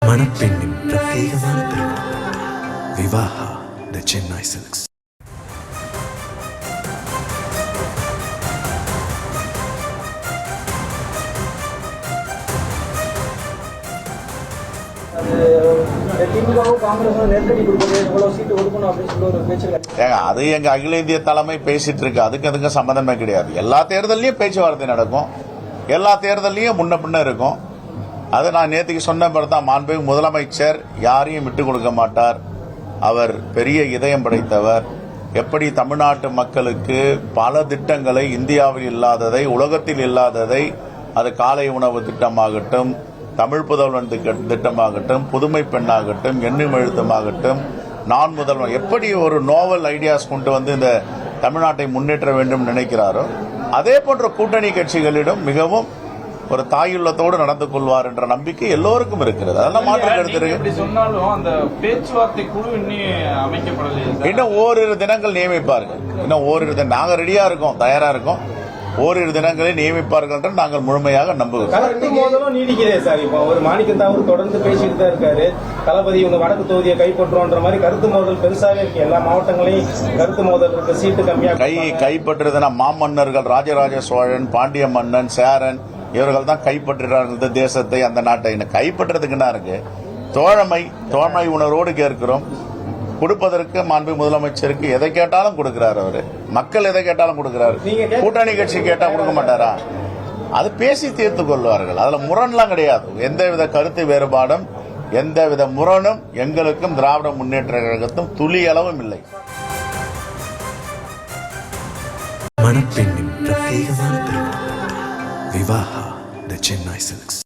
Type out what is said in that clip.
மணப்பெண்ணின் பிரத்யேகமான திருமணம் விவாஹா தி சென்னை சில்க்ஸ். அது எங்க அகில இந்திய தலைமை பேசிட்டு இருக்கு. அதுக்கு சம்பந்தமே கிடையாது. எல்லா தேர்தலையும் பேச்சுவார்த்தை நடக்கும், எல்லா தேர்தலையும் முன்ன பின்ன இருக்கும். அது நான் நேற்றுக்கு சொன்ன தான், மாண்புமிகு முதலமைச்சர் யாரையும் விட்டுக் கொடுக்க மாட்டார். அவர் பெரிய இதயம் படைத்தவர். எப்படி தமிழ்நாட்டு மக்களுக்கு பல திட்டங்களை, இந்தியாவில் இல்லாததை, உலகத்தில் இல்லாததை, அது காலை உணவு திட்டமாகட்டும், தமிழ் புதல்வன் திட்டமாகட்டும், புதுமை பெண்ணாகட்டும், எண்ணும் எழுத்துமாகட்டும், நான் முதல்வன், எப்படி ஒரு நோவல் ஐடியாஸ் கொண்டு வந்து இந்த தமிழ்நாட்டை முன்னேற்ற வேண்டும் நினைக்கிறாரோ, அதே போன்ற கூட்டணி கட்சிகளிடம் மிகவும் ஒரு தாயுள்ளத்தோடு நடந்து கொள்வார் என்ற நம்பிக்கை எல்லோருக்கும் இருக்கிறது. அதெல்லாம் மாற்று கருத்து இருக்கு. இன்னும் ஓரிரு தினங்கள் நியமிப்பார்கள். இன்னும் ஓரிரு நாங்கள் ரெடியா இருக்கோம், தயாரா இருக்கோம். ஓரிரு தினங்களை நியமிப்பார்கள் என்று நாங்கள் முழுமையாக நம்புகிறோம். கருத்து மோதலும் நீடிக்கிறே சார். இப்போ ஒரு மாணிக்கத்தாவூர் தொடர்ந்து பேசிட்டு தான் இருக்காரு. தளபதி இவங்க வடக்கு தொகுதியை கைப்பற்றுன்ற மாதிரி கருத்து மோதல் பெருசாவே இருக்கு. எல்லா மாவட்டங்களையும் கருத்து மோதல் இருக்கு. சீட்டு கம்மியா கைப்பற்றுறதுனா மாமன்னர்கள் ராஜராஜ சோழன், பாண்டிய மன்னன், சேரன் இவர்கள் தான் கைப்பற்றுகிறார்கள் இந்த தேசத்தை, அந்த நாட்டை. கைப்பற்றுறதுக்கு என்ன இருக்கு? தோழமை உணர்வோடு கேட்கிறோம். கொடுப்பதற்கு மாண்பு முதலமைச்சருக்கு எதை கேட்டாலும் கொடுக்கிறார். அவரு மக்கள் எதை கேட்டாலும் கொடுக்கிறார். கூட்டணி கட்சி கேட்டா கொடுக்க மாட்டாரா? அது பேசி தீர்த்து கொள்வார்கள். அதுல முரண்லாம் கிடையாது. எந்தவித கருத்து வேறுபாடும், எந்தவித முரணும் எங்களுக்கும் திராவிட முன்னேற்ற கழகத்தும் துளி அளவும் இல்லை. மணப்பெண்ணின் பிரத்யேகமான திருமணம் விவாஹா தி சென்னை சில்க்ஸ்.